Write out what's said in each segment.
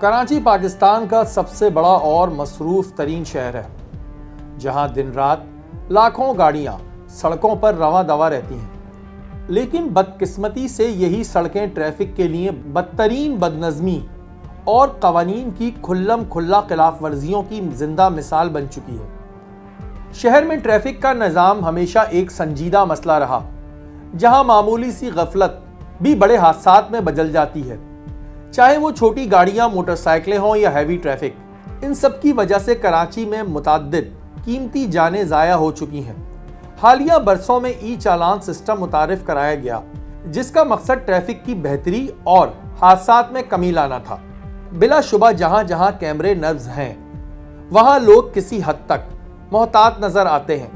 कराची पाकिस्तान का सबसे बड़ा और मसरूफ तरीन शहर है, जहां दिन रात लाखों गाड़ियां सड़कों पर रवां दवा रहती हैं। लेकिन बदकिस्मती से यही सड़कें ट्रैफिक के लिए बदतरीन बदनज़मी और कवानीन की खुल्लम खुल्ला खिलाफ वर्जियों की जिंदा मिसाल बन चुकी है। शहर में ट्रैफिक का निज़ाम हमेशा एक संजीदा मसला रहा, जहां मामूली सी गफलत भी बड़े हादसात में बदल जाती है। चाहे वो छोटी गाड़ियां, मोटरसाइकिलें हों या हैवी ट्रैफिक, इन सब की वजह से कराची में मुतअद्दिद कीमती जानें ज़ाया हो चुकी हैं। हालिया बरसों में ई चालान सिस्टम मुतारिफ कराया गया, जिसका मकसद ट्रैफिक की बेहतरी और हादसात में कमी लाना था। बिलाशुबा जहां जहां कैमरे नस्ब हैं, वहां लोग किसी हद तक मोहतात नजर आते हैं।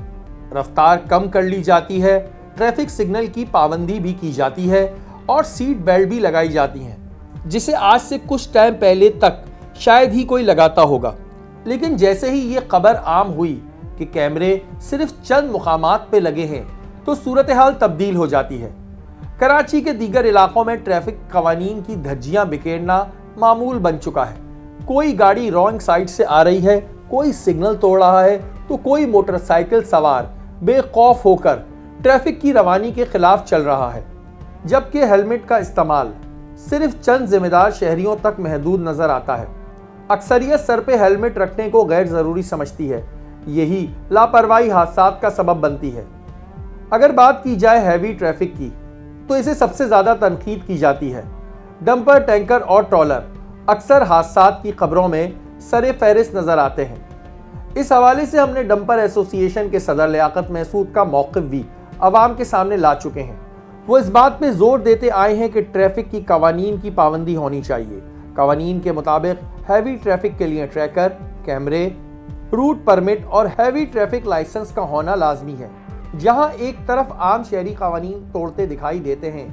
रफ्तार कम कर ली जाती है, ट्रैफिक सिग्नल की पाबंदी भी की जाती है और सीट बेल्ट भी लगाई जाती हैं, जिसे आज से कुछ टाइम पहले तक शायद ही कोई लगाता होगा। लेकिन जैसे ही ये खबर आम हुई कि कैमरे सिर्फ चंद मुकामात पे लगे हैं, तो सूरत हाल तब्दील हो जाती है। कराची के दीगर इलाकों में ट्रैफिक कवानीन की धज्जियां बिखेरना मामूल बन चुका है। कोई गाड़ी रॉन्ग साइड से आ रही है, कोई सिग्नल तोड़ रहा है, तो कोई मोटरसाइकिल सवार बेखौफ होकर ट्रैफिक की रवानी के खिलाफ चल रहा है, जबकि हेलमेट का इस्तेमाल सिर्फ चंद जिम्मेदार शहरियों तक महदूद नजर आता है। अक्सरियत सर पे हेलमेट रखने को गैर जरूरी समझती है। यही लापरवाही हादसात का सबब बनती है। अगर बात की जाए हैवी ट्रैफिक की, तो इसे सबसे ज्यादा तनकीद की जाती है। डंपर, टैंकर और ट्रॉलर अक्सर हादसात की खबरों में सरे फहरिस्त नजर आते हैं। इस हवाले से हमने डंपर एसोसिएशन के सदर लियाकत महसूद का मौक़िफ़ भी अवाम के सामने ला चुके हैं। वो इस बात पे जोर देते आए हैं कि ट्रैफिक की कवानीन की पाबंदी होनी चाहिए। कवानीन के मुताबिक हैवी ट्रैफिक के लिए ट्रैकर, कैमरे, रूट परमिट और हैवी ट्रैफिक लाइसेंस का होना लाजमी है। जहां एक तरफ आम शहरी कवानीन तोड़ते दिखाई देते हैं,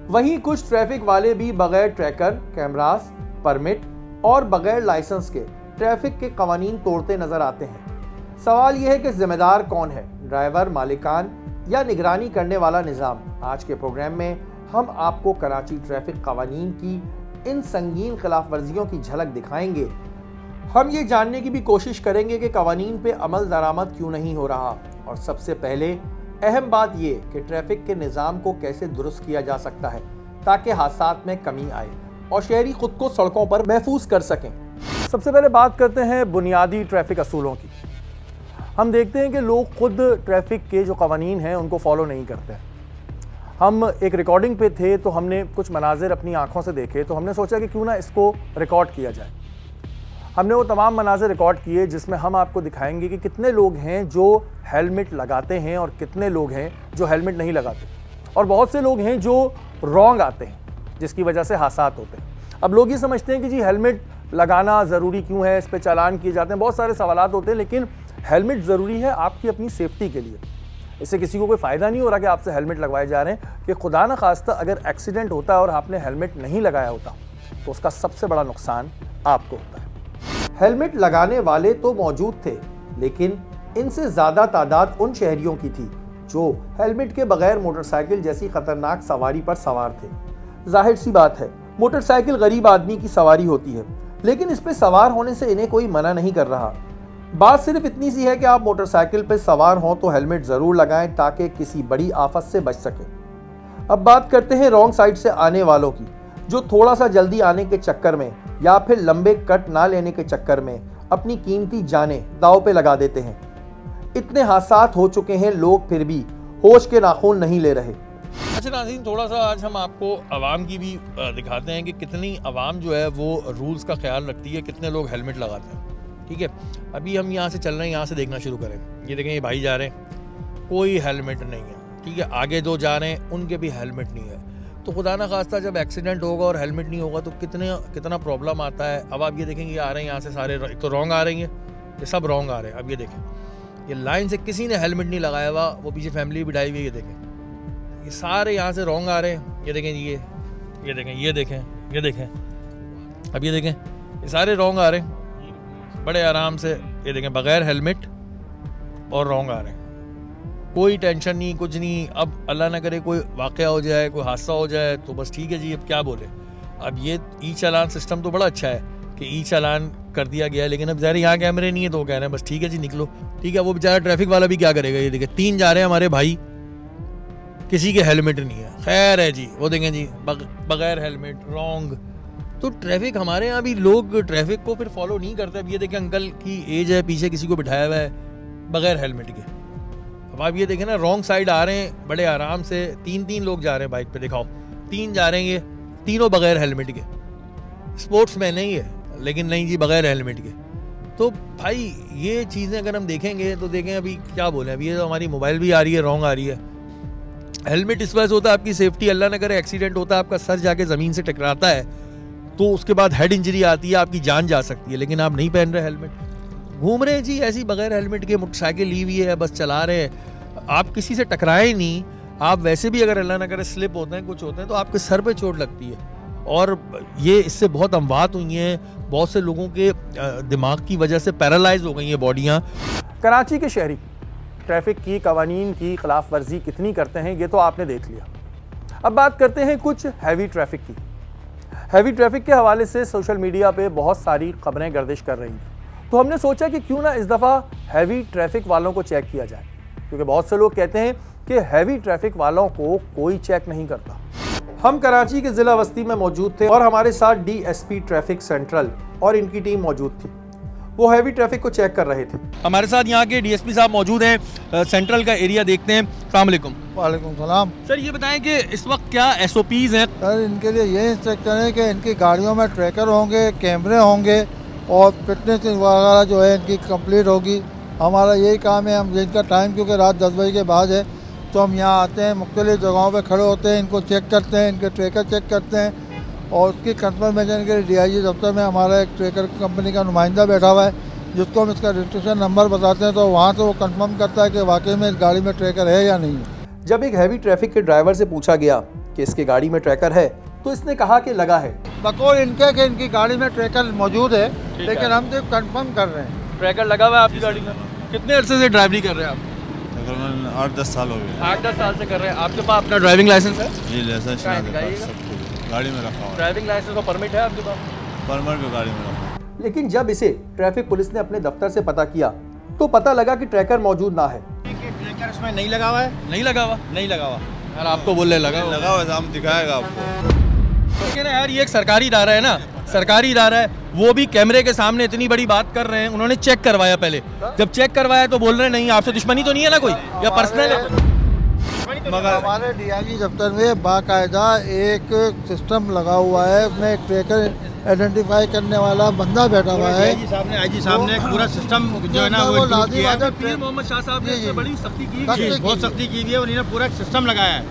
वहीं कुछ ट्रैफिक वाले भी बगैर ट्रैकर, कैमरास, परमिट और बगैर लाइसेंस के ट्रैफिक के कवानीन तोड़ते नजर आते हैं। सवाल यह है कि जिम्मेदार कौन है, ड्राइवर, मालिकान या निगरानी करने वाला निज़ाम? आज के प्रोग्राम में हम आपको कराची ट्रैफिक कवानीन की इन संगीन खिलाफ वर्जियों की झलक दिखाएंगे। हम ये जानने की भी कोशिश करेंगे कि कवानीन पे अमल दरामद क्यों नहीं हो रहा, और सबसे पहले अहम बात ये कि ट्रैफिक के निज़ाम को कैसे दुरुस्त किया जा सकता है ताकि हादसात में कमी आए और शहरी खुद को सड़कों पर महफूज कर सकें। सबसे पहले बात करते हैं बुनियादी ट्रैफिक असूलों की। हम देखते हैं कि लोग खुद ट्रैफिक के जो कवानीन हैं उनको फॉलो नहीं करते। हम एक रिकॉर्डिंग पे थे तो हमने कुछ मनाजिर अपनी आंखों से देखे, तो हमने सोचा कि क्यों ना इसको रिकॉर्ड किया जाए। हमने वो तमाम मनाजिर रिकॉर्ड किए जिसमें हम आपको दिखाएंगे कि कितने लोग हैं जो हेलमेट लगाते हैं और कितने लोग हैं जो हेलमेट नहीं लगाते, और बहुत से लोग हैं जो रॉन्ग आते हैं जिसकी वजह से हादसात होते हैं। अब लोग ये समझते हैं कि जी हेलमेट लगाना ज़रूरी क्यों है, इस पर चालान किए जाते हैं, बहुत सारे सवालात होते हैं। लेकिन हेलमेट ज़रूरी है आपकी अपनी सेफ्टी के लिए। इससे किसी को कोई फ़ायदा नहीं हो रहा कि आपसे हेलमेट लगवाए जा रहे हैं, कि खुदा न खास्ता अगर एक्सीडेंट होता है और आपने हेलमेट नहीं लगाया होता तो उसका सबसे बड़ा नुकसान आपको होता है। हेलमेट लगाने वाले तो मौजूद थे, लेकिन इनसे ज़्यादा तादाद उन शहरियों की थी जो हेलमेट के बगैर मोटरसाइकिल जैसी ख़तरनाक सवारी पर सवार थे। जाहिर सी बात है, मोटरसाइकिल गरीब आदमी की सवारी होती है, लेकिन इस पर सवार होने से इन्हें कोई मना नहीं कर रहा। बात सिर्फ इतनी सी है कि आप मोटरसाइकिल पर सवार हों तो हेलमेट ज़रूर लगाएं ताकि किसी बड़ी आफत से बच सके। अब बात करते हैं रॉन्ग साइड से आने वालों की, जो थोड़ा सा जल्दी आने के चक्कर में या फिर लंबे कट ना लेने के चक्कर में अपनी कीमती जानें दांव पे लगा देते हैं। इतने हादसात हो चुके हैं, लोग फिर भी होश के नाखून नहीं ले रहे। अच्छा नाज़रीन, थोड़ा सा आज हम आपको आवाम की भी दिखाते हैं कि कितनी आवाम जो है वो रूल्स का ख्याल रखती है, कितने लोग हेलमेट लगाते हैं। ठीक है, अभी हम यहाँ से चल रहे हैं, यहाँ से देखना शुरू करें। ये देखें, ये भाई जा रहे हैं, कोई हेलमेट नहीं है। ठीक है, आगे दो जा रहे हैं, उनके भी हेलमेट नहीं है। तो खुदा ना खास्ता जब एक्सीडेंट होगा और हेलमेट नहीं होगा तो कितना प्रॉब्लम आता है। अब आप ये देखेंगे, ये आ रहे हैं यहाँ से सारे, तो रॉन्ग आ रही हैं, ये सब रॉन्ग आ रहे हैं। अब ये देखें, ये लाइन से किसी ने हेलमेट नहीं लगाया हुआ, वो पीछे फैमिली बिठाई हुई है। ये देखें, ये सारे यहाँ से रॉन्ग आ रहे हैं। ये देखें, ये देखें, ये देखें, ये देखें, अब ये देखें, ये सारे रॉन्ग आ रहे हैं बड़े आराम से। ये देखें, बगैर हेलमेट और रॉन्ग आ रहे हैं, कोई टेंशन नहीं, कुछ नहीं। अब अल्लाह ना करे कोई वाक़या हो जाए, कोई हादसा हो जाए तो बस ठीक है जी, अब क्या बोले। अब ये ई चालान सिस्टम तो बड़ा अच्छा है, कि ई चालान कर दिया गया, लेकिन अब बेचारे यहाँ कैमरे नहीं है तो वो कह रहे हैं बस ठीक है जी निकलो। ठीक है, वो बेचारा ट्रैफिक वाला भी क्या करेगा? ये देखिए 3 जा रहे हैं हमारे भाई, किसी के हेलमेट नहीं है, खैर है जी, वो देखें जी बगैर हेलमेट रॉन्ग। तो ट्रैफिक हमारे यहाँ भी लोग ट्रैफिक को फिर फॉलो नहीं करते। अब ये देखें अंकल की एज है, पीछे किसी को बिठाया हुआ है बगैर हेलमेट के। अब आप ये देखें ना, रॉन्ग साइड आ रहे हैं बड़े आराम से, 3 लोग जा रहे हैं बाइक पे, दिखाओ 3 जा रहे हैं, ये तीनों बगैर हेलमेट के। स्पोर्ट्स मैन नहीं है लेकिन नहीं जी बगैर हेलमेट के। तो भाई ये चीज़ें अगर हम देखेंगे तो देखें, अभी क्या बोले, अभी ये तो हमारी मोबाइल भी आ रही है रॉन्ग आ रही है। हेलमेट इस वजह से होता है आपकी सेफ्टी, अल्लाह न करे एक्सीडेंट होता है, आपका सर जाके ज़मीन से टकराता है तो उसके बाद हेड इंजरी आती है, आपकी जान जा सकती है, लेकिन आप नहीं पहन रहे हेलमेट, घूम रहे हैं जी ऐसी बगैर हेलमेट के, मोटरसाइकिल ली हुई है, बस चला रहे हैं। आप किसी से टकराए नहीं, आप वैसे भी अगर अल्लाह ना करे स्लिप होते हैं कुछ होते हैं तो आपके सर पे चोट लगती है। और ये इससे बहुत अमवात हुई हैं, बहुत से लोगों के दिमाग की वजह से पैरालाइज हो गई हैं बॉडियाँ। कराची के शहरी ट्रैफिक की कवानीन की खिलाफ वर्जी कितनी करते हैं ये तो आपने देख लिया। अब बात करते हैं कुछ हैवी ट्रैफिक की। हैवी ट्रैफिक के हवाले से सोशल मीडिया पे बहुत सारी खबरें गर्दिश कर रही थी, तो हमने सोचा कि क्यों ना इस दफ़ा हैवी ट्रैफिक वालों को चेक किया जाए, क्योंकि बहुत से लोग कहते हैं कि हैवी ट्रैफिक वालों को कोई चेक नहीं करता। हम कराची के ज़िला वस्ती में मौजूद थे और हमारे साथ DSP ट्रैफिक सेंट्रल और इनकी टीम मौजूद थी। वो हैवी ट्रैफिक को चेक कर रहे थे। हमारे साथ यहाँ के DSP साहब मौजूद हैं, सेंट्रल का एरिया देखते हैं। अस्सलाम वालेकुम। वालेकुम सलाम। सर ये बताएं कि इस वक्त क्या SOPs हैं? सर इनके लिए ये इंस्ट्रक्शन है कि इनकी गाड़ियों में ट्रैकर होंगे, कैमरे होंगे और फिटनेस वगैरह जो है इनकी कंप्लीट होगी। हमारा यही काम है, हम जिनका टाइम क्योंकि रात 10 बजे के बाद है तो हम यहाँ आते हैं, मुख्तलिफ जगहों पे खड़े होते हैं, इनको चेक करते हैं, इनके ट्रैकर चेक करते हैं और उसकी कंफर्मेशन के लिए DIG दफ्तर में हमारा एक ट्रैकर कंपनी का नुमाइंदा बैठा हुआ है, जिसको हम इसका रजिस्ट्रेशन नंबर बताते हैं तो वहाँ से वो कंफर्म करता है कि वाकई में इस गाड़ी में ट्रैकर है या नहीं है। जब एक हैवी ट्रैफिक के ड्राइवर से पूछा गया कि इसकी गाड़ी में ट्रैकर है तो इसने कहा कि लगा है। बकौल इनके कि इनकी गाड़ी में ट्रैकर मौजूद है, लेकिन हम सिर्फ कंफर्म कर रहे हैं। ट्रैकर लगा हुआ है आपकी गाड़ी में? कितने अरसे से ड्राइवरी कर रहे हैं आप? तकरीबन 8-10 साल हो गए। 8-10 साल से कर रहे हैं। आपके पास अपना ड्राइविंग लाइसेंस है? जी लाइसेंस गाड़ी में रखा हुआ। ड्राइविंग लाइसेंस और परमिट है आपके पास? परमिट भी गाड़ी में रखा। लेकिन जब इसे ट्रैफिक पुलिस ने अपने दफ्तर से पता किया तो पता लगा कि ट्रैकर मौजूद ना है। ट्रैकर इसमें नहीं लगा हुआ है। नहीं लगा हुआ? नहीं लगा हुआ यार आपको बोल रहे लगा हुआ है, हम दिखाएगा आपको। तो ना यार ये एक सरकारी इदारा है ना, सरकारी इदारा है, वो भी कैमरे के सामने इतनी बड़ी बात कर रहे हैं। उन्होंने चेक करवाया पहले, जब चेक करवाया तो बोल रहे नहीं आपसे दुश्मनी तो नहीं है ना कोई, या पर्सनल है? मगर हमारे DIG दफ्तर में बाकायदा एक सिस्टम लगा हुआ है, उसमें एक ट्रैकर आइडेंटिफाई करने वाला बंदा बैठा हुआ है। IG साहब ने पूरा सिस्टम जो है ना वो लाजिम बात है। पीर मोहम्मद शाह साहब ने इसमें बड़ी सख्ती की है, बहुत सख्ती की हुई है, उन्होंने पूरा सिस्टम लगाया है।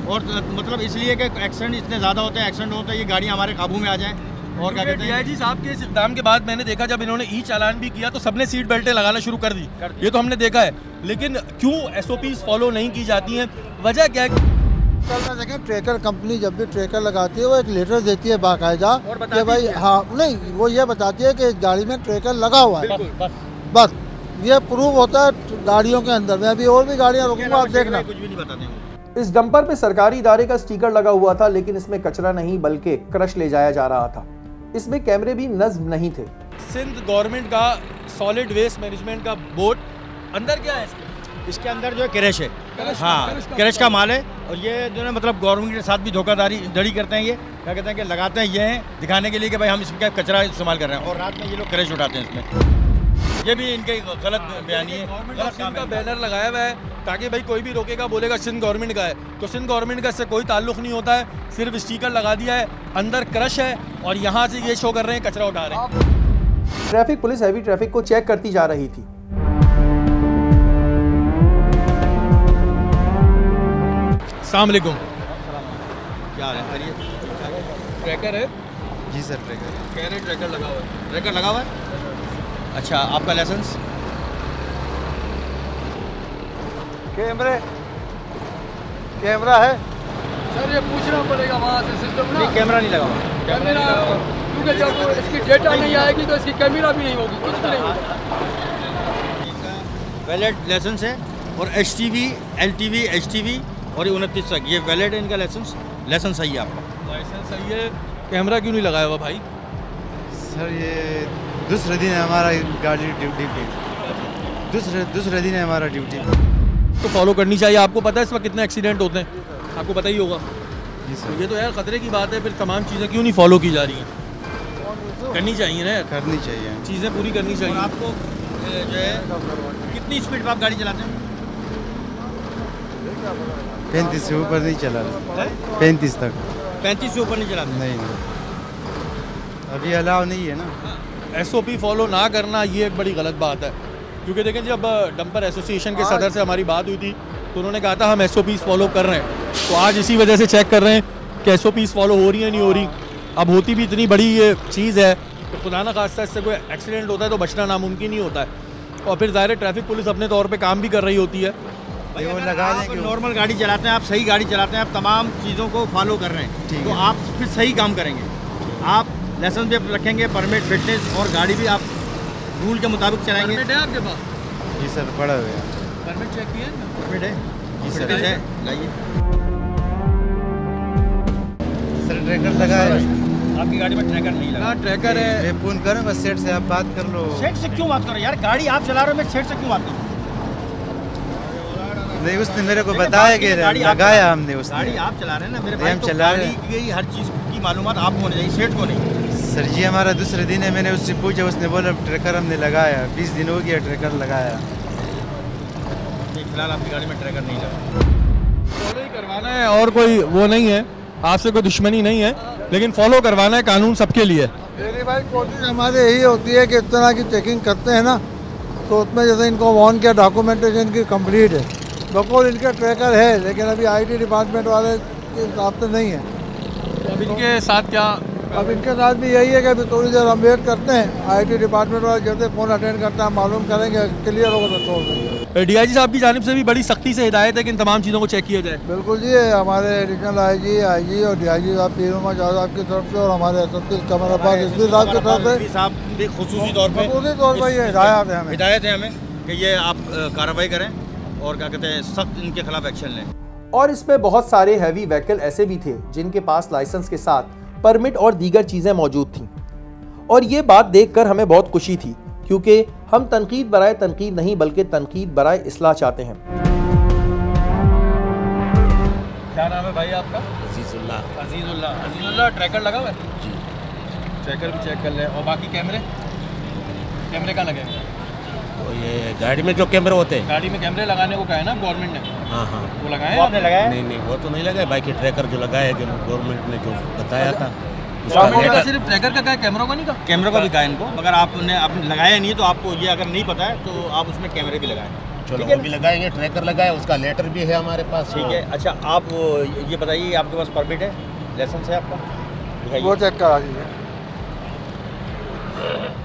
और मतलब इसलिए कि एक्सीडेंट इतने ज़्यादा होते हैं, एक्सीडेंट होता है, ये गाड़ी हमारे काबू में आ जाए। और क्या कहते हैं, DIG साहब के इस इक़दाम के बाद मैंने देखा जब इन्होंने ई चालान भी किया तो सबने सीट बेल्टें लगाना शुरू कर दी, ये तो हमने देखा है। लेकिन क्यों SOPs फॉलो नहीं की जाती हैं, वजह क्या है? कल में देखें ट्रैकर कंपनी जब भी ट्रैकर लगाती है वो एक लेटर देती है बाकायदा कि भाई हाँ नहीं, वो ये बताती है कि इस गाड़ी में ट्रैकर लगा हुआ है, बस ये प्रूव होता है गाड़ियों के अंदर में। अभी और भी गाड़ियाँ रोकूंगा, आप देखना। कुछ भी नहीं बताते हैं। इस डंपर पे सरकारी इदारे का स्टिकर लगा हुआ था, लेकिन इसमें कचरा नहीं बल्कि क्रश ले जाया जा रहा था। इसमें कैमरे भी नस्ब नहीं थे। सिंध गवर्नमेंट का सॉलिड वेस्ट मैनेजमेंट का बोर्ड, अंदर क्या है इसके अंदर जो है क्रैश है, हाँ क्रैश का माल है। और ये जो है मतलब गवर्नमेंट के साथ भी धोखाधड़ी करते हैं। ये क्या कहते हैं कि लगाते हैं, ये हैं दिखाने के लिए कि भाई हम इसमें कचरा इस्तेमाल कर रहे हैं, और रात में ये लोग क्रैश उठाते हैं इसमें। ये भी इनके गलत बयानी है। गलत काम का बैनर लगाया हुआ है ताकि भाई कोई भी रोकेगा बोलेगा सिंध गवर्नमेंट का है, तो सिंध गवर्नमेंट का इससे कोई ताल्लुक नहीं होता है, सिर्फ स्टिकर लगा दिया है, अंदर क्रश है और यहाँ से ये शो कर रहे हैं कचरा उठा रहे हैं। ट्रैफिक पुलिस हैवी ट्रैफिक को चेक करती जा रही थी। अस्सलाम वालेकुम। क्या हाल है? ट्रैकर है? जी सर ट्रैकर कह रहे ट्रैकर लगा हुआ है। ट्रैकर लगा हुआ है। अच्छा, आपका लाइसेंस? कैमरा है सर, ये पूछना पड़ेगा वहाँ से सिस्टम ना। नहीं, कैमरा नहीं लगा हुआ। कैमरा क्योंकि जब इसकी डेटा नहीं आएगी तो इसकी कैमरा भी नहीं होगी, कुछ भी नहीं होगा। वैलिड लाइसेंस है और HTV, LTV, HTV और 29 तक ये वैलिड है इनका लाइसेंस। लाइसेंस सही है आपका? लाइसेंस सही है, कैमरा क्यों नहीं लगाया हुआ भाई? सर ये दूसरे दिन है हमारा गाड़ी ड्यूटी पे, दूसरे दिन है हमारा ड्यूटी। तो फॉलो करनी चाहिए। आपको पता है इस वक्त कितने एक्सीडेंट होते हैं, आपको पता ही होगा। जी सर। ये तो यार खतरे की बात है, फिर तमाम चीज़ें क्यों नहीं फॉलो की जा रही हैं? करनी चाहिए ना, करनी चाहिए, चीज़ें पूरी करनी चाहिए। आपको जो है कितनी स्पीड पर आप गाड़ी चलाते हैं? 35 से ऊपर नहीं चला, 35 तक। 35 से ऊपर नहीं चलाते? नहीं, अभी अलाउ नहीं है ना। SOP फॉलो ना करना ये एक बड़ी गलत बात है, क्योंकि देखें जब डंपर एसोसिएशन के सदर से हमारी बात हुई थी तो उन्होंने कहा था हम SOPs फॉलो कर रहे हैं। तो आज इसी वजह से चेक कर रहे हैं कि SOPs फॉलो हो रही है नहीं हो रही। अब होती भी इतनी बड़ी ये चीज़ है तो खुदा ना खास्ता इससे कोई एक्सीडेंट होता है तो बचना नामुमकिन ही होता है। और फिर ज़ाहिर ट्रैफिक पुलिस अपने तौर पे काम भी कर रही होती है। भाई वो लगा देंगे। नॉर्मल गाड़ी चलाते हैं आप, सही गाड़ी चलाते हैं आप, तमाम चीज़ों को फॉलो कर रहे हैं, तो आप फिर सही काम करेंगे। आप लाइसेंस भी रखेंगे, परमिट, फिटनेस और गाड़ी भी आप रूल के मुताबिक चलाएंगे। परमिट है आपके पास? जी सर, पड़ा हुआ है। परमिट चेक किया है? परमिट है जी सर, है लाइए। सर ट्रैकर लगा है आपकी गाड़ी में? ट्रैकर नहीं लगा। ट्रैकर है। मैं फोन करूँ बस, सेठ से आप बात कर लो। सेठ से क्यों बात करो यार, गाड़ी आप चला रहे हो, मैं सेठ से क्यों बात करूँ? नहीं, उसने मेरे को बताया कि लगाया हमने, उसने। गाड़ी आप चला रहे हैं ना मेरे भाई, हम तो चला रहे गाड़ी की हर चीज़ की मालूमात आपको होनी चाहिए, सेठ को नहीं। सर जी हमारा दूसरे दिन है, मैंने उससे पूछा, उसने बोला ट्रैकर हमने लगाया, 20 दिन हो गया ट्रैकर लगाया। फिलहाल आपकी गाड़ी में ट्रैकर नहीं लगा। फॉलो ही करवाना है और कोई वो नहीं है, आपसे कोई दुश्मनी नहीं है, लेकिन फॉलो करवाना है, कानून सबके लिए। मेरी भाई कोशिश हमारी यही होती है कि इस तरह की चेकिंग करते हैं ना तो उसमें जैसे इनको वार्न किया, डॉक्यूमेंटेशन की कंप्लीट है, बिल्कुल इनका ट्रैकर है, लेकिन अभी IT डिपार्टमेंट वाले के हिसाब से नहीं है। अब इनके साथ क्या? अब इनके साथ भी यही है कि अभी थोड़ी देर हम वेट करते हैं, IT डिपार्टमेंट वाले जैसे फ़ोन अटेंड करता है मालूम करेंगे, क्लियर होगा तो छोड़ देंगे। DIG साहब की जानिब से भी बड़ी सख्ती से हिदायत है कि इन तमाम चीज़ों को चेक किया जाए। बिल्कुल जी, हमारे एडिशनल IG और DIG साहब पीरूमा साहब की तरफ से और हमारे SSP कमराबाद SSP साहब की तरफ से साहब भी खुसूसी तौर पर ये हिदायत है हमें, हिदायत है हमें कि ये आप कार्रवाई करें और क्या कहते हैं सख्त इनके खिलाफ एक्शन लें। और इसमें बहुत सारे हैवी व्हीकल ऐसे भी थे जिनके पास लाइसेंस के साथ परमिट और दीगर चीज़ें मौजूद थीं। और ये बात देखकर हमें बहुत खुशी थी, क्योंकि हम तनकीद बराए तनकीद नहीं बल्कि तनकीद बराए इस्लाह चाहते हैं। क्या नाम है भाई आपका? अजीजुल्लाह। अजीजुल्लाह, ट्रैकर लगा हुआ है? जी। ट्रैकर भी चेक कर लें। और बाकी कैमरे कहाँ लगे? तो ये गाड़ी में जो कैमरे होते हैं, गाड़ी में कैमरे लगाने को कहा है ना गवर्नमेंट ने? हाँ हाँ, वो लगाए? आपने लगाया? नहीं वो तो नहीं लगाया, बाकी ट्रैकर जो लगाया जो गवर्नमेंट ने जो बताया था सिर्फ ट्रैकर का कहा, कैमरों का नहीं कहा? कैमरों का भी कहा इनको, मगर आपने लगाया नहीं है तो आपको ये अगर नहीं पता है तो आप उसमें कैमरे भी लगाएं। चलो वो भी लगाएंगे, ट्रैकर लगाए, उसका लेटर भी है हमारे पास। ठीक है। अच्छा आप ये बताइए, आपके पास परमिट है, लाइसेंस है आपका? वो चेक करा दीजिए।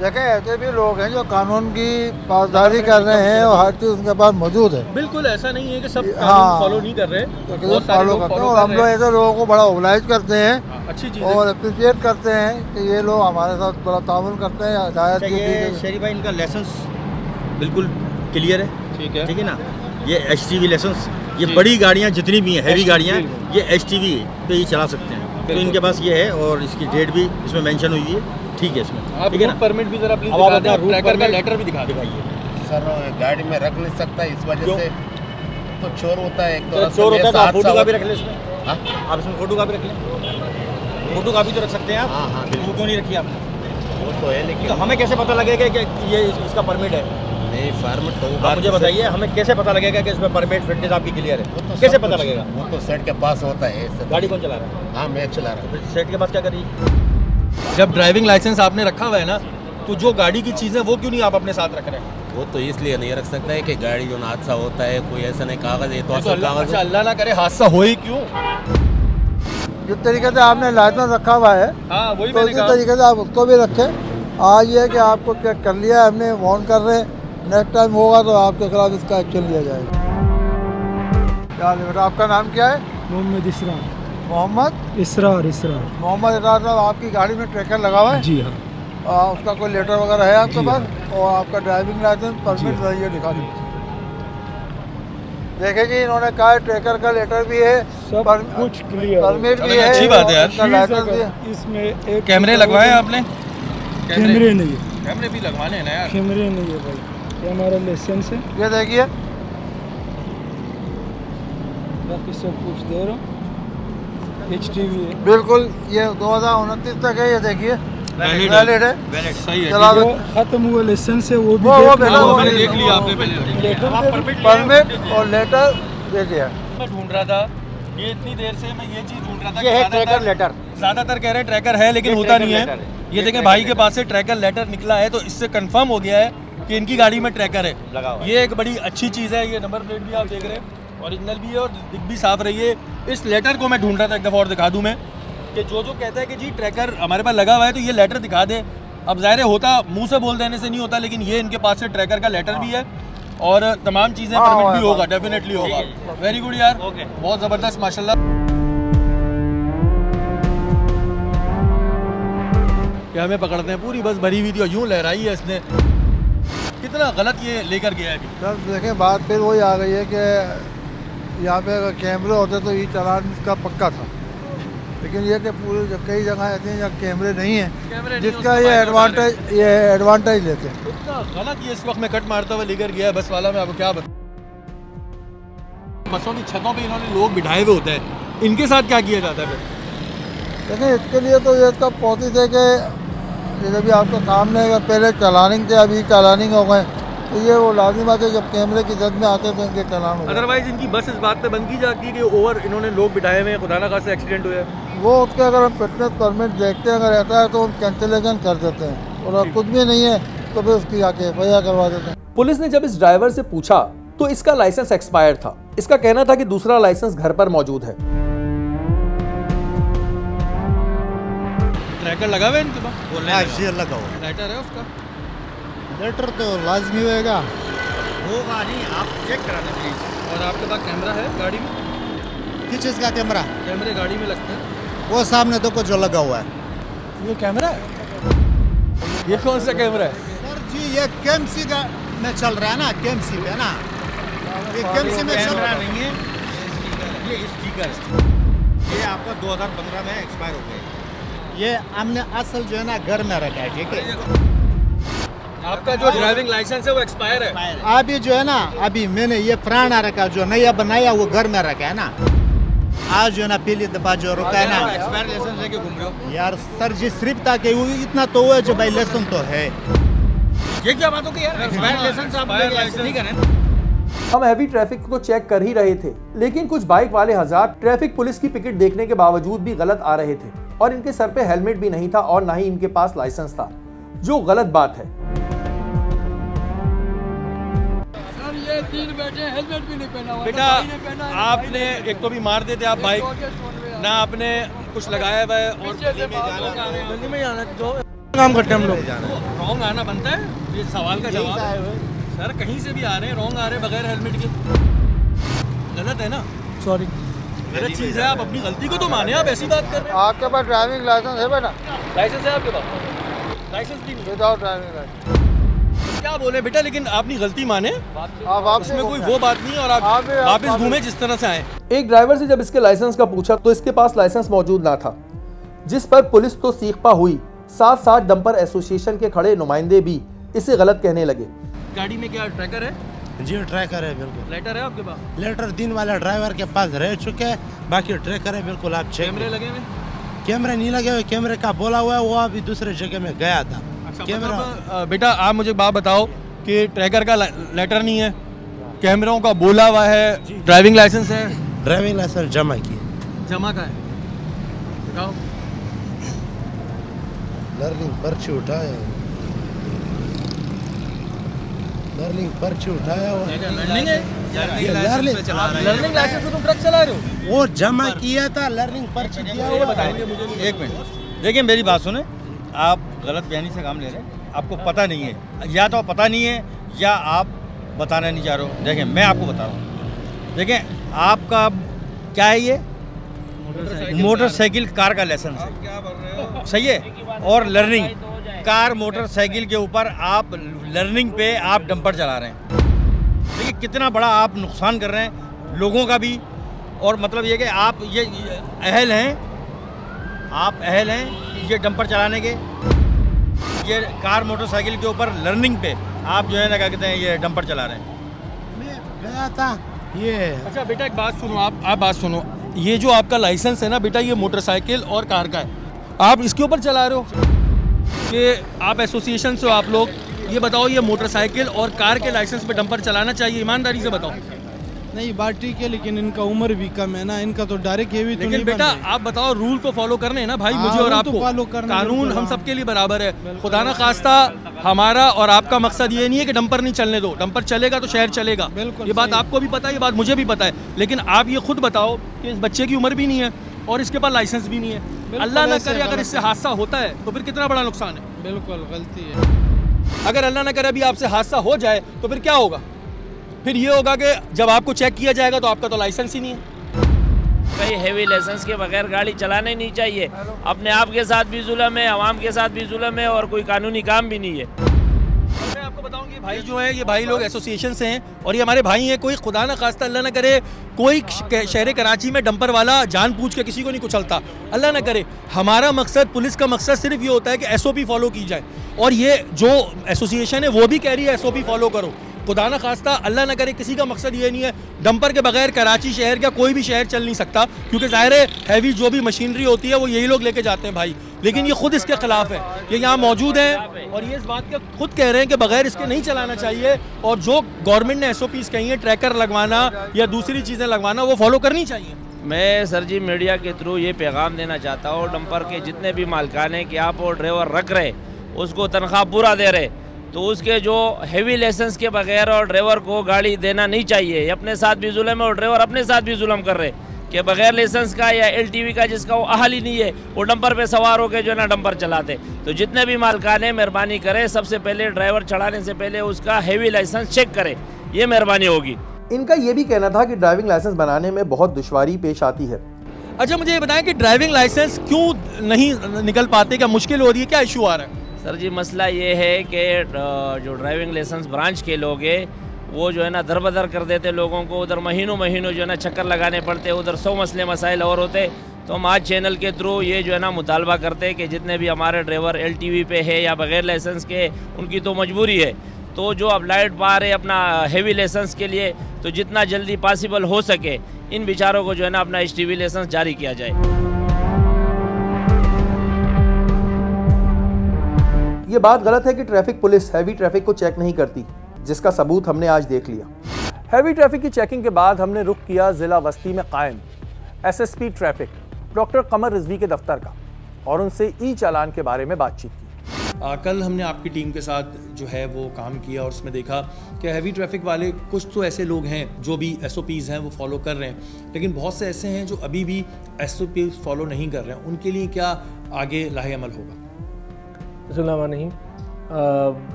देखें ऐसे भी लोग हैं जो कानून की पासदारी कर रहे हैं और हर चीज़ उनके पास मौजूद है। बिल्कुल ऐसा नहीं है कि सब हाँ, फॉलो नहीं कर रहे, बहुत सारे लोग करते हैं और हम लोग ऐसे लोगों को बड़ा ओबलाइज करते हैं, अच्छी चीज़ और अप्रिशिएट करते हैं कि ये लोग हमारे साथ बड़ा ताउन करते हैं। हिदायत शेरी भाई इनका लाइसेंस बिल्कुल क्लियर है, ठीक है ना? ये HTV लाइसेंस, ये बड़ी गाड़ियाँ जितनी भी हैं, हैवी गाड़ियाँ, ये HTV पे ही चला सकते हैं, तो इनके पास ये है और इसकी डेट भी इसमें मेंशन हुई है, ठीक है इसमें। ठीक है ना? परमिट भी जरा प्लीज दिखा दें, ट्रैकर का लेटर भी दिखाइए। सर गाड़ी में रख नहीं सकता इस वजह से, तो चोर होता है एक तो चोर होता है, तो आप फोटो कापी रख लें इसमें। आप इसमें फोटो कापी रख लें, फोटो कापी तो रख सकते हैं आप। हाँ, वो क्यों नहीं रखी आपने? वो तो है, लेकिन तो हमें कैसे पता लगेगा कि ये इसका परमिट है? नहीं परमिट तो आप मुझे बताइए, हमें कैसे पता लगेगा कि इसमें परमिट फिटनेस आपकी क्लियर है? तो कैसे पता लगेगा? वो तो सेट के पास होता है। गाड़ी कौन चला रहा है? हाँ मैं चला रहा हूँ। सेट के पास क्या करिए? जब ड्राइविंग लाइसेंस आपने रखा हुआ है ना, तो जो गाड़ी की चीज़ें वो क्यों नहीं आप अपने साथ रख रहे हैं? वो तो इसलिए नहीं रख सकता है कि गाड़ी जो हादसा होता है, कोई ऐसा नहीं कागज है तो अच्छा अल्लाह ना करे हादसा हो ही क्यों। जिस तरीके से आपने लाइसेंस रखा हुआ है, हाँ वही तो इसी तरीके से आप उसको भी रखें। आज ये है कि आपको चेक कर लिया, हमने वार्न कर रहे हैं, नेक्स्ट टाइम होगा तो आपके खिलाफ इसका एक्शन लिया जाएगा। क्या बेटा, आपका नाम क्या है? मोहम्मद इसरार। मोहम्मद इसरार। मोहम्मद इसरार साहब, आपकी गाड़ी में ट्रैकर लगा हुआ है? जी हाँ। उसका कोई लेटर वगैरह है आपके पास? और आपका ड्राइविंग लाइसेंस, परमिट ये दिखा दीजिए। देखे जी, इन्होंने कहा ट्रैकर का लेटर भी है, सब कुछ क्लियर, परमिट भी है, अच्छी बात है यार। लाइसेंस भी है। इसमें एक कैमरे लगवाए आपने? कैमरे नहीं है, कैमरे भी लगवाने हैं ना यार। कैमरे नहीं है भाई, ये हमारा लाइसेंस है। ये देखिए बाकी सब कुछ दे रहा हूँ, HTV है बिल्कुल, ये 2029 तक है। ये देखिए वैलिड है, सही है। चला जो खत्म हुआ लाइसेंस है वो भी वो देख बेटा, लो। मैंने देख लिया आपने पहले। परमिट और लेटर दे दिया। मैं ढूंढ रहा था ये इतनी देर से, मैं ये चीज ढूंढ रहा था। ये है ट्रैकर लेटर। ज्यादातर कह रहे हैं ट्रैकर है, लेकिन होता नहीं है। ये देखें भाई के पास से ट्रैकर लेटर निकला है, तो इससे कंफर्म हो गया है कि इनकी गाड़ी में ट्रैकर है लगा हुआ। ये एक बड़ी अच्छी चीज़ है। ये नंबर प्लेट भी आप देख रहे हैं, ओरिजिनल भी है और दिख भी साफ रही है। इस लेटर को मैं ढूंढ रहा था, एक दफ़ा और दिखा दूँ मैं, कि जो कहता है कि जी ट्रैकर हमारे पास लगा हुआ है, तो ये लेटर दिखा दे। अब ज़ाहिर होता मुँह से बोल देने से नहीं होता, लेकिन ये इनके पास से ट्रैकर का लेटर भी है और तमाम चीज़ें, परमिट भी होगा, डेफिनेटली होगा। वेरी गुड यार, बहुत ज़बरदस्त माशाल्लाह। क्या हमें पकड़ते हैं, पूरी बस भरी हुई थी और यूँ लहराई है इसने। कितना गलत ये लेकर गया है अभी। सर देखें, बात फिर वही आ गई है कि यहाँ पे अगर कैमरे होते तो ये चालान का पक्का था, लेकिन ये कि पूरी कई जगह ऐसी हैं जहाँ कैमरे नहीं हैं, जिसका ये एडवांटेज लेते हैं। इतना गलत ये इस वक्त में कट मारता हुआ लेकर गया है बस वाला। मैं आपको क्या बताऊँ, बसों की छतों पे इन्होंने लोग बिठाए हुए होते हैं, इनके साथ क्या किया जाता है फिर? देखिए इसके लिए तो ये इसका प्रोसेस है कि जैसे भी आपके सामने अगर पहले चलानिंग थे, अभी चलानिंग हो गए, तो ये वो लाजिम बात है जब कैमरे की जद में आते तो इनके चलान हो। अदरवाइज इनकी बस इस बात पे बंद की जाती है कि ओवर इन्होंने लोग बिठाए हुए हैं, खुदा ना खास्ता एक्सीडेंट हुआ है। वो उसके अगर हम फिटनेस परमिट देखते हैं, अगर ऐसा है तो हम कैंसिलेशन कर देते हैं, और अगर कुछ भी नहीं है तो फिर उसकी आके FIR करवा देते हैं। पुलिस ने जब इस ड्राइवर से पूछा तो इसका लाइसेंस एक्सपायर था। इसका कहना था कि दूसरा लाइसेंस घर पर मौजूद है। ट्रैकर लगा हुआ है इनके पास? ये लगा हुआ लेटर है उसका? लेटर तो लाजमी होएगा। होगा नहीं, आप चेक करा दें प्लीज। और आपके पास कैमरा है गाड़ी में? किस चीज़ का कैमरा? कैमरे गाड़ी में लगते हैं वो सामने तो कुछ जो लगा हुआ है। ये कैमरा है? ये कौन सा कैमरा है? सर जी ये KMC में चल रहा है ना, KMC पे ना, ये KMC में चल रहा नहीं है, ये स्टिकर, ये आपका 2015 में एक्सपायर हो गया। ये हमने असल जो है ना घर में रखा है, ठीक है। आपका जो ड्राइविंग लाइसेंस है वो एक्सपायर है? अभी जो है ना, अभी मैंने ये पुराना रखा, जो नया बनाया वो घर में रखा है ना। आज जो है ना पहली दफा जो रुका है ना, एक्सपायर लाइसेंस लेके घूम रहे हो यार। सर जी सिर्फ ताकि वो इतना तो हुआ जो भाई लाइसेंस तो है। ये क्या बात हो गई यार, एक्सपायर लाइसेंस आप लाइसेंस नहीं करें। हम हैवी ट्रैफिक को चेक कर ही रहे थे, लेकिन कुछ बाइक वाले हज़रात ट्रैफिक पुलिस की पिकेट देखने के बावजूद भी गलत आ रहे थे और इनके सर पे हेलमेट भी नहीं था और ना ही इनके पास लाइसेंस था, जो गलत बात है। सर ये 3 बैठे हेलमेट भी नहीं पहना हुआ। बेटा आपने एक तो भी मार देते आप बाइक ना, आपने कुछ लगाया हुआ है और गली में जाना जो काम करते हैं हम लोग। रॉन्ग आना बनता है, ये सवाल का जवाब। सर कहीं से भी आ रहे हैं, रॉन्ग आ रहे हैं बगैर हेलमेट के, गलत है ना। सॉरी, गलत चीज़ है, आप अपनी गलती को तो माने, आप ऐसी बात कर रहे हैं। आपके पास ड्राइविंग लाइसेंस है बेटा? लाइसेंस है आपके पास? लाइसेंस भी नहीं? Without driving license. क्या बोले बेटा, लेकिन अपनी गलती माने, आप उसमें कोई वो बात नहीं है और आप वापस घूमे जिस तरह से आए। एक ड्राइवर से जब इसके लाइसेंस का पूछा तो इसके पास लाइसेंस मौजूद ना था, जिस पर पुलिस तो सीखपा हुई, साथ साथ डंपर एसोसिएशन के खड़े नुमाइंदे भी इसे गलत कहने लगे। गाड़ी में क्या ट्रैकर है? जी ट्रैकर है बिल्कुल। लेटर है आपके पास? लेटर दिन वाला ड्राइवर के पास रह चुके हैं, बाकी ट्रैकर है बिल्कुल। आप चेक। कैमरे लगे हुए? कैमरे नहीं लगे हुए, कैमरे का बोला हुआ है, वो अभी दूसरे जगह में गया था। अच्छा, कैमरा मतलब, बेटा आप मुझे बात बताओ कि ट्रैकर का लेटर नहीं है, कैमरों का बोला हुआ है, ड्राइविंग लाइसेंस है? ड्राइविंग लाइसेंस जमा किया। जमा का है? दिखाओ। लर्निंग पर्ची उठाया, लर्निंग पर्ची उठाया हुआ। लर्निंग है? लर्निंग लाइसेंस से तुम ट्रक चला रहे हो? वो जमा किया था, लर्निंग पर्ची दिया हुआ। बताएंगे मुझे। एक मिनट देखिए, मेरी बात सुने, आप गलत बयानी से काम ले रहे हैं, आपको पता नहीं है, या तो पता नहीं है या आप बताना नहीं चाह रहे हो। देखिए मैं आपको बता रहा हूँ, देखिए आपका क्या है, ये मोटरसाइकिल कार का लाइसेंस है, सही है। और लर्निंग कार मोटरसाइकिल के ऊपर आप लर्निंग पे आप डंपर चला रहे हैं। देखिए कितना बड़ा आप नुकसान कर रहे हैं लोगों का भी, और मतलब ये कि आप ये अहल हैं, आप अहल हैं ये डंपर चलाने के। ये कार मोटरसाइकिल के ऊपर लर्निंग पे आप जो है ना क्या कहते हैं ये डंपर चला रहे हैं। मैं गया था ये। अच्छा बेटा एक बात सुनो, आप बात सुनो, ये जो आपका लाइसेंस है ना बेटा, ये मोटरसाइकिल और कार का है, आप इसके ऊपर चला रहे हो कि आप एसोसिएशन से हो आप लोग, ये बताओ ये मोटरसाइकिल और कार के लाइसेंस पे डंपर चलाना चाहिए? ईमानदारी से बताओ। नहीं बात ठीक है, लेकिन इनका उम्र भी कम है ना, इनका तो डायरेक्ट हेवी तो लेकिन बेटा आप बताओ, रूल को फॉलो करने हैं ना भाई, मुझे और आपको, कानून हम सबके लिए बराबर है। खुदा ना खास्ता हमारा और आपका मकसद ये नहीं है कि डंपर नहीं चलने दो, डंपर चलेगा तो शहर चलेगा, ये बात आपको भी पता है, ये बात मुझे भी पता है। लेकिन आप ये खुद बताओ कि इस बच्चे की उम्र भी नहीं है और इसके पास लाइसेंस भी नहीं है, अल्लाह ना करे अगर इससे हादसा होता है तो फिर कितना बड़ा नुकसान है। बिल्कुल गलती है। अगर अल्लाह ना करे अभी आपसे हादसा हो जाए तो फिर क्या होगा? फिर ये होगा कि जब आपको चेक किया जाएगा तो आपका तो लाइसेंस ही नहीं है। कहीं हेवी लाइसेंस के बगैर गाड़ी चलाना ही नहीं चाहिए। अपने आप के साथ भी जुल्म है, आवाम के साथ भी जुल्म है और कोई कानूनी काम भी नहीं है। मैं आपको बताऊं ये भाई जो है, ये भाई लोग एसोसिएशन से हैं और ये हमारे भाई हैं। कोई खुदा ना खास्ता अल्लाह ना करे कोई शहर कराची में डंपर वाला जान पूछ के किसी को नहीं कुचलता, अल्लाह ना करे। हमारा मकसद, पुलिस का मकसद सिर्फ ये होता है कि SOP फॉलो की जाए, और ये जो एसोसिएशन है वो भी कह रही है SOP फॉलो करो। खुदा ना खास्ता अल्लाह ना करे किसी का मकसद ये नहीं है, डंपर के बगैर कराची शहर का कोई भी शहर चल नहीं सकता, क्योंकि ज़ाहिर है हैवी जो भी मशीनरी होती है वो यही लोग लेके जाते हैं भाई। लेकिन ये खुद इसके खिलाफ है, ये यहाँ मौजूद हैं और ये इस बात के खुद कह रहे हैं कि बगैर इसके नहीं चलाना चाहिए, और जो गवर्नमेंट ने SOPs कही है, ट्रैकर लगवाना या दूसरी चीज़ें लगवाना, वो फॉलो करनी चाहिए। मैं सर जी मीडिया के थ्रू ये पैगाम देना चाहता हूँ, डंपर के जितने भी मालिकान हैं कि आप वो ड्राइवर रख रहे, उसको तनख्वाह पूरा दे रहे, तो उसके जो हेवी लाइसेंस के बगैर और ड्राइवर को गाड़ी देना नहीं चाहिए। अपने साथ भी जुल्म है और ड्राइवर अपने साथ भी जुल्म कर रहे कि बगैर लाइसेंस का या LTV का जिसका वो अहल ही नहीं है, वो डंपर पे सवार होकर जो है ना डंपर चलाते। तो जितने भी मालिकान हैं मेहरबानी करें, सबसे पहले ड्राइवर चढ़ाने से पहले उसका हेवी लाइसेंस चेक करें, ये मेहरबानी होगी। इनका ये भी कहना था कि ड्राइविंग लाइसेंस बनाने में बहुत दुश्वारी पेश आती है। अच्छा मुझे ये बताएं कि ड्राइविंग लाइसेंस क्यों नहीं निकल पाते, क्या मुश्किल हो रही है, क्या इशू आ रहा है? सर जी मसला ये है कि जो ड्राइविंग लाइसेंस ब्रांच के लोग हैं वो जो है ना दरबदर कर देते लोगों को, उधर महीनों महीनों जो है ना चक्कर लगाने पड़ते, उधर 100 मसले मसाइल और होते। तो हम आज चैनल के थ्रू ये जो है ना मुतालबा करते हैं कि जितने भी हमारे ड्राइवर LTV पे है या बगैर लाइसेंस के, उनकी तो मजबूरी है, तो जो अब लाइट पा रहे अपना हेवी लाइसेंस के लिए, तो जितना जल्दी पॉसिबल हो सके इन बेचारों को जो है ना अपना HTV लाइसेंस जारी किया जाए। ये बात गलत है कि ट्रैफिक पुलिस हैवी ट्रैफिक को चेक नहीं करती, जिसका सबूत हमने आज देख लिया। हैवी ट्रैफिक की चेकिंग के बाद हमने रुख किया जिला वस्ती में कायम SSP ट्रैफिक डॉक्टर कमर रिजवी के दफ्तर का और उनसे चालान के बारे में बातचीत की। कल हमने आपकी टीम के साथ जो है वो काम किया और उसमें देखा कि हैवी ट्रैफिक वाले कुछ तो ऐसे लोग हैं जो भी SOPs हैं वो फॉलो कर रहे हैं, लेकिन बहुत से ऐसे हैं जो अभी भी SOPs फॉलो नहीं कर रहे हैं। उनके लिए क्या आगे लाहे अमल होगा? नहीं,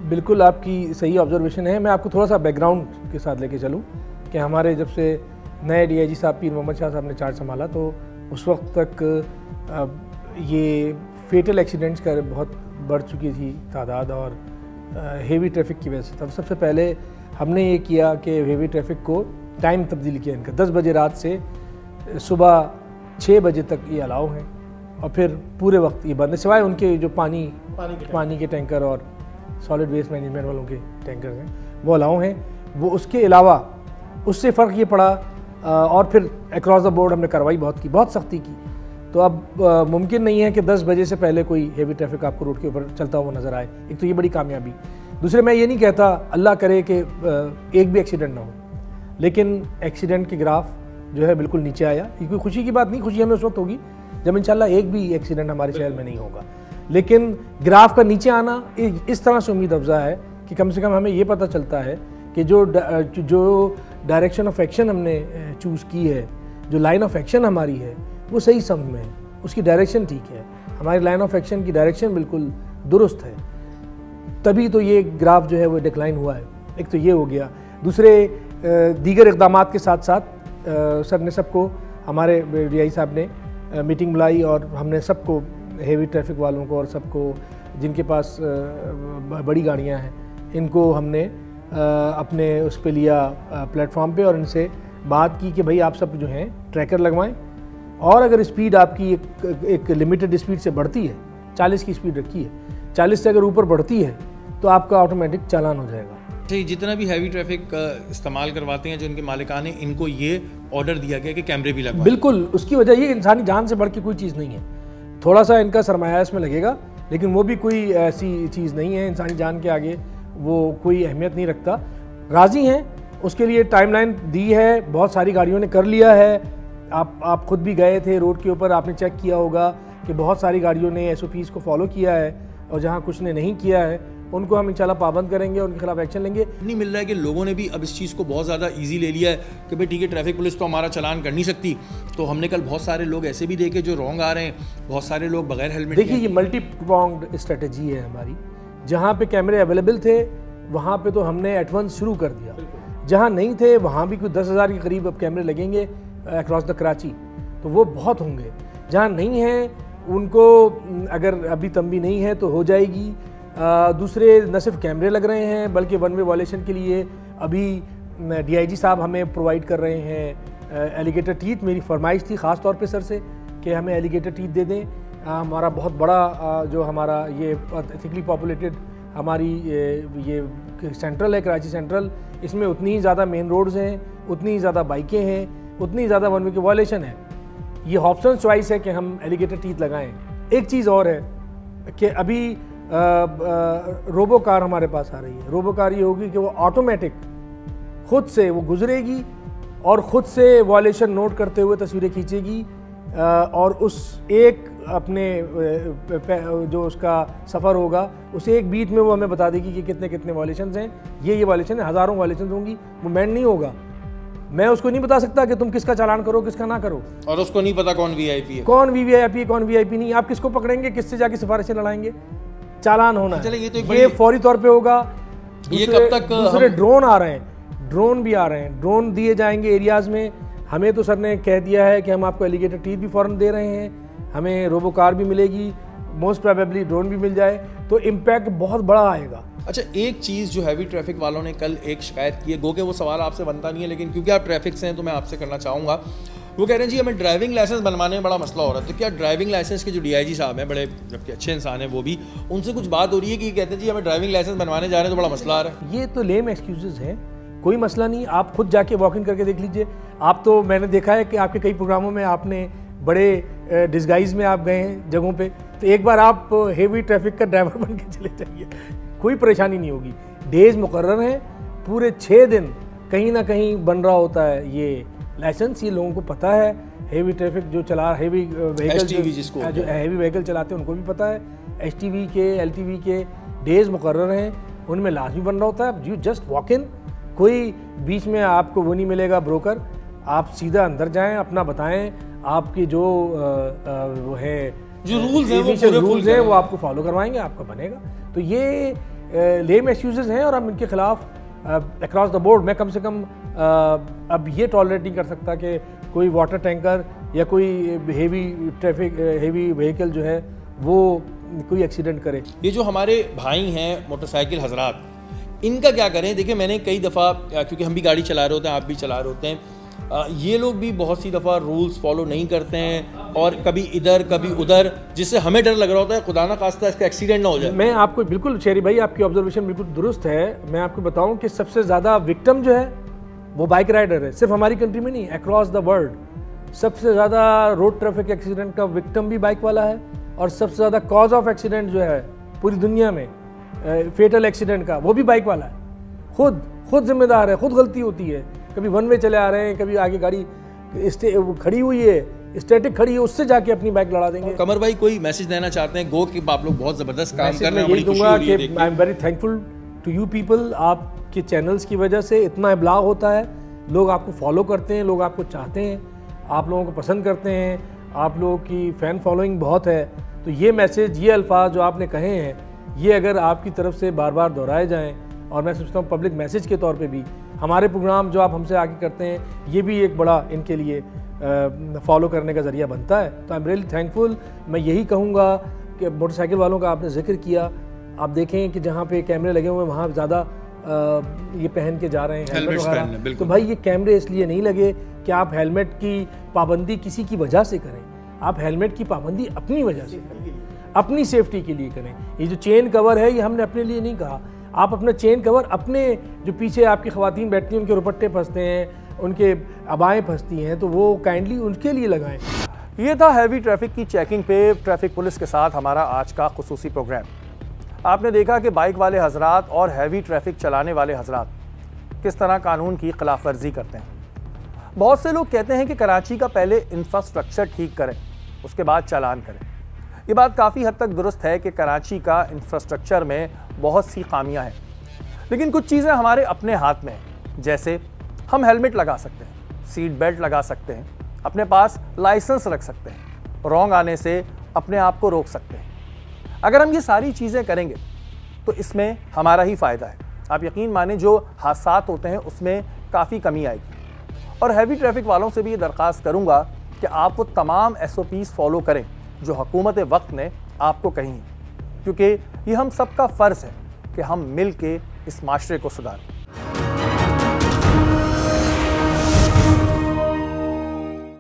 बिल्कुल आपकी सही ऑब्जर्वेशन है। मैं आपको थोड़ा सा बैकग्राउंड के साथ लेके चलूं कि हमारे जब से नए DIG साहब पीर मोहम्मद शाह साहब ने चार्ज संभाला तो उस वक्त तक ये फेटल एक्सीडेंट्स का बहुत बढ़ चुकी थी तादाद, और हेवी ट्रैफिक की वजह से। तब सबसे पहले हमने ये किया कि हेवी ट्रैफिक को टाइम तब्दील किया इनका, 10 बजे रात से सुबह 6 बजे तक ये अलाउ हैं और फिर पूरे वक्त ये बंद है, सिवाय उनके जो पानी के टैंकर और सॉलिड वेस्ट मैनेजमेंट वालों के टैंकर हैं वो अलाउ हैं। वो उसके अलावा उससे फ़र्क ये पड़ा और फिर अक्रॉस द बोर्ड हमने कार्रवाई बहुत की, बहुत सख्ती की। तो अब मुमकिन नहीं है कि 10 बजे से पहले कोई हेवी ट्रैफिक आपको रोड के ऊपर चलता हुआ नज़र आए। एक तो ये बड़ी कामयाबी। दूसरे मैं ये नहीं कहता अल्लाह करे कि एक भी एक्सीडेंट ना हो, लेकिन एक्सीडेंट के ग्राफ जो है बिल्कुल नीचे आया। ये कोई खुशी की बात नहीं, खुशी हमें उस वक्त होगी जब इंशाल्लाह एक भी एक्सीडेंट हमारे शहर में नहीं होगा, लेकिन ग्राफ का नीचे आना इस तरह से उम्मीद अफजा है कि कम से कम हमें ये पता चलता है कि जो डायरेक्शन ऑफ एक्शन हमने चूज़ की है, जो लाइन ऑफ एक्शन हमारी है वो सही समझ में है, उसकी डायरेक्शन ठीक है, हमारी लाइन ऑफ एक्शन की डायरेक्शन बिल्कुल दुरुस्त है, तभी तो ये ग्राफ जो है वो डिक्लाइन हुआ है। एक तो ये हो गया। दूसरे दीगर इक़दामात के साथ साथ सर ने सबको, हमारे DI साहब ने मीटिंग बुलाई और हमने सबको, हेवी ट्रैफिक वालों को और सबको जिनके पास बड़ी गाड़ियां हैं, इनको हमने अपने उस पे लिया प्लेटफॉर्म पे और इनसे बात की कि भाई आप सब जो हैं ट्रैकर लगवाएं, और अगर स्पीड आपकी एक लिमिटेड स्पीड से बढ़ती है, 40 की स्पीड रखी है, 40 से अगर ऊपर बढ़ती है तो आपका ऑटोमेटिक चालान हो जाएगा। जी, जितना भी हैवी ट्रैफिक इस्तेमाल करवाते हैं जो इनके मालिकान हैं, इनको ये ऑर्डर दिया गया कि कैमरे भी लगवाएं। बिल्कुल, उसकी वजह ये इंसानी जान से बढ़ के कोई चीज़ नहीं है। थोड़ा सा इनका सरमाया इसमें लगेगा, लेकिन वो भी कोई ऐसी चीज़ नहीं है, इंसानी जान के आगे वो कोई अहमियत नहीं रखता। राज़ी हैं, उसके लिए टाइमलाइन दी है, बहुत सारी गाड़ियों ने कर लिया है। आप खुद भी गए थे रोड के ऊपर, आपने चेक किया होगा कि बहुत सारी गाड़ियों ने SOPs को फॉलो किया है, और जहाँ कुछ ने नहीं किया है उनको हम इंशाल्लाह पाबंद करेंगे, उनके खिलाफ एक्शन लेंगे। नहीं मिल रहा है कि लोगों ने भी अब इस चीज़ को बहुत ज़्यादा इजी ले लिया है कि भाई ठीक है, ट्रैफिक पुलिस तो हमारा चालान कर नहीं सकती। तो हमने कल बहुत सारे लोग ऐसे भी देखे जो रॉन्ग आ रहे हैं, बहुत सारे लोग बगैर हेलमेट। देखिए, ये मल्टी प्रोंग्ड स्ट्रेटजी है हमारी। जहाँ पे कैमरे अवेलेबल थे वहाँ पे तो हमने एडवांस शुरू कर दिया, जहाँ नहीं थे वहाँ भी कुछ 10,000 के करीब अब कैमरे लगेंगे अक्रॉस द कराची, तो वो बहुत होंगे। जहाँ नहीं हैं उनको अगर अभी तंबी नहीं है तो हो जाएगी। दूसरे न सिर्फ कैमरे लग रहे हैं बल्कि वन वे वायलेशन के लिए अभी DIG साहब हमें प्रोवाइड कर रहे हैं एलिगेटर टीथ। मेरी फरमाइश थी ख़ास तौर पे सर से कि हमें एलिगेटर टीथ दे दें। हमारा बहुत बड़ा जो हमारा ये थिकली पॉपुलेटेड हमारी ये सेंट्रल है, कराची सेंट्रल, इसमें उतनी ही ज़्यादा मेन रोड्स हैं, उतनी ही ज़्यादा बाइकें हैं, उतनी ज़्यादा वन वे की वायलेशन है। ये ऑप्शन चॉइस है कि हम एलिगेटर टीथ लगाएं। एक चीज़ और है कि अभी रोबो कार हमारे पास आ रही है। रोबो कार ये होगी कि वो ऑटोमेटिक खुद से वो गुजरेगी और ख़ुद से वायलेशन नोट करते हुए तस्वीरें खींचेगी, और उस एक अपने जो उसका सफ़र होगा उस एक बीट में वो हमें बता देगी कि कितने कितने वायलेशंस हैं। ये वायलेशन है, हज़ारों वायलेशंस होंगी, वो मैंड नहीं होगा। मैं उसको नहीं बता सकता कि तुम किसका चालान करो किसका ना करो, और उसको नहीं पता कौन VIP है, कौन VIP है, कौन VIP नहीं। आप किसको पकड़ेंगे, किससे जाके सिफारिशें लड़ाएंगे? चालान होना है, ये फौरी तौर पे होगा। ये कब तक? दूसरे ड्रोन आ रहे हैं, ड्रोन भी आ रहे हैं, ड्रोन दिए जाएंगे एरियाज़ में। हमें तो सर ने कह दिया है कि हम आपको एलिगेटर टीथ भी फ़ौरन दे रहे हैं, हमें रोबो कार भी मिलेगी, मोस्ट प्रोबेबली ड्रोन भी मिल जाए, तो इम्पैक्ट बहुत बड़ा आएगा। अच्छा, एक चीज़ जो हैवी ट्रैफिक वालों ने कल एक शिकायत की है, गो के वो सवाल आपसे बनता नहीं है लेकिन क्योंकि आप ट्रैफिक से हैं तो मैं आपसे करना चाहूँगा। वो कह रहे हैं जी हमें ड्राइविंग लाइसेंस बनवाने में बड़ा मसला हो रहा है। तो क्या ड्राइविंग लाइसेंस के जो DIG साहब हैं, बड़े जबकि अच्छे इंसान हैं, वो भी उनसे कुछ बात हो रही है कि कहते हैं जी हमें ड्राइविंग लाइसेंस बनवाने जा रहे हैं तो बड़ा मसला आ रहा है? ये तो लेम एक्सक्यूजेज हैं, कोई मसला नहीं। आप खुद जाके वॉक इन करके देख लीजिए। आप तो मैंने देखा है कि आपके कई प्रोग्रामों में आपने बड़े डिस्गाइज में आप गए हैं जगहों पे, तो एक बार आप हेवी ट्रैफिक का ड्राइवर बन के चले जाइए, कोई परेशानी नहीं होगी। डेज मुकर्रर हैं, पूरे 6 दिन कहीं ना कहीं बन रहा होता है ये लाइसेंस। ये लोगों को पता है, हेवी ट्रैफिक जो चला, हेवी व्हीकल जो हेवी व्हीकल चलाते हैं उनको भी पता है। HTV के, LTV के डेज मुकर्रर हैं, उनमें लाजमी बन रहा होता है। यू जस्ट वॉक इन, कोई बीच में आपको वो नहीं मिलेगा ब्रोकर। आप सीधा अंदर जाएं, अपना बताएं, आपकी जो वो है जो रूल्स हैं वो आपको फॉलो करवाएंगे, आपका बनेगा। तो ये लेम एक्सक्यूजेज हैं और हम इनके खिलाफ अक्रॉस द बोर्ड, मैं कम से कम अब ये टॉलरेट नहीं कर सकता कि कोई वाटर टैंकर या कोई हेवी ट्रैफिक हेवी व्हीकल जो है वो कोई एक्सीडेंट करे। ये जो हमारे भाई हैं मोटरसाइकिल हजरात, इनका क्या करें? देखिए, मैंने कई दफ़ा, क्योंकि हम भी गाड़ी चला रहे होते हैं, आप भी चला रहे होते हैं, ये लोग भी बहुत सी दफ़ा रूल्स फॉलो नहीं करते हैं और कभी इधर कभी उधर, जिससे हमें डर लग रहा होता है खुदा ना खास्ता इसका एक्सीडेंट ना हो जाए। मैं आपको बिल्कुल, शेरी भाई आपकी ऑब्जर्वेशन बिल्कुल दुरुस्त है। मैं आपको बताऊं कि सबसे ज़्यादा विक्टिम जो है वो बाइक राइडर है, सिर्फ हमारी कंट्री में नहीं, अक्रॉस द वर्ल्ड। सबसे ज़्यादा रोड ट्रैफिक एक्सीडेंट का विक्टिम भी बाइक वाला है, और सबसे ज़्यादा कॉज ऑफ एक्सीडेंट जो है पूरी दुनिया में फेटल एक्सीडेंट का, वो भी बाइक वाला है। खुद जिम्मेदार है, खुद गलती होती है। कभी वन वे चले आ रहे हैं, कभी आगे गाड़ी खड़ी हुई है, स्टैटिक खड़ी है, उससे जाके अपनी बाइक लड़ा देंगे। कमर भाई कोई मैसेज देना चाहते हैं? गो कि आप लोग बहुत ज़बरदस्त काम कर रहे हैं, बड़ी खुशी हो रही है। I am very thankful to you people. आपके चैनल्स की वजह से इतना इब्लाग होता है, लोग आपको फॉलो करते हैं, लोग आपको चाहते हैं, आप लोगों को पसंद करते हैं, आप लोगों की फ़ैन फॉलोइंग बहुत है। तो ये मैसेज, ये अल्फाज जो आपने कहे हैं, ये अगर आपकी तरफ से बार बार दोहराए जाएँ, और मैं सोचता हूँ पब्लिक मैसेज के तौर पे भी हमारे प्रोग्राम जो आप हमसे आगे करते हैं, ये भी एक बड़ा इनके लिए फॉलो करने का ज़रिया बनता है। तो आई एम रियली थैंकफुल। मैं यही कहूँगा कि मोटरसाइकिल वालों का आपने जिक्र किया, आप देखें कि जहाँ पे कैमरे लगे हुए हैं वहाँ ज़्यादा ये पहन के जा रहे हैं हेलमेट वगैरह। तो भाई ये कैमरे इसलिए नहीं लगे कि आप हेलमेट की पाबंदी किसी की वजह से करें, आप हेलमेट की पाबंदी अपनी वजह से करें। अपनी सेफ्टी के लिए करें। ये जो चेन कवर है ये हमने अपने लिए नहीं कहा, आप अपना चेन कवर अपने जो पीछे आपकी ख़वातीन बैठती हैं उनके रुपट्टे फंसते हैं, उनके अबाएँ फंसती हैं, तो वो काइंडली उनके लिए लगाएं। ये था हैवी ट्रैफिक की चेकिंग पे ट्रैफिक पुलिस के साथ हमारा आज का खुसूसी प्रोग्राम। आपने देखा कि बाइक वाले हजरात और हैवी ट्रैफिक चलाने वाले हजरात किस तरह कानून की खिलाफ वर्जी करते हैं। बहुत से लोग कहते हैं कि कराची का पहले इंफ्रास्ट्रक्चर ठीक करें, उसके बाद चालान करें। ये बात काफ़ी हद तक दुरुस्त है कि कराची का इंफ्रास्ट्रक्चर में बहुत सी खामियां हैं, लेकिन कुछ चीज़ें हमारे अपने हाथ में हैं। जैसे हम हेलमेट लगा सकते हैं, सीट बेल्ट लगा सकते हैं, अपने पास लाइसेंस रख सकते हैं, रॉन्ग आने से अपने आप को रोक सकते हैं। अगर हम ये सारी चीज़ें करेंगे तो इसमें हमारा ही फ़ायदा है। आप यकीन माने जो हादसात होते हैं उसमें काफ़ी कमी आएगी। और हैवी ट्रैफिक वालों से भी ये दरख्वास्त करूँगा कि आप वो तमाम SOPs फॉलो करें जो हुकूमत वक्त ने आपको कही हैं, क्योंकि ये हम सबका फ़र्ज़ है कि हम मिल के इस माशरे को सुधारें।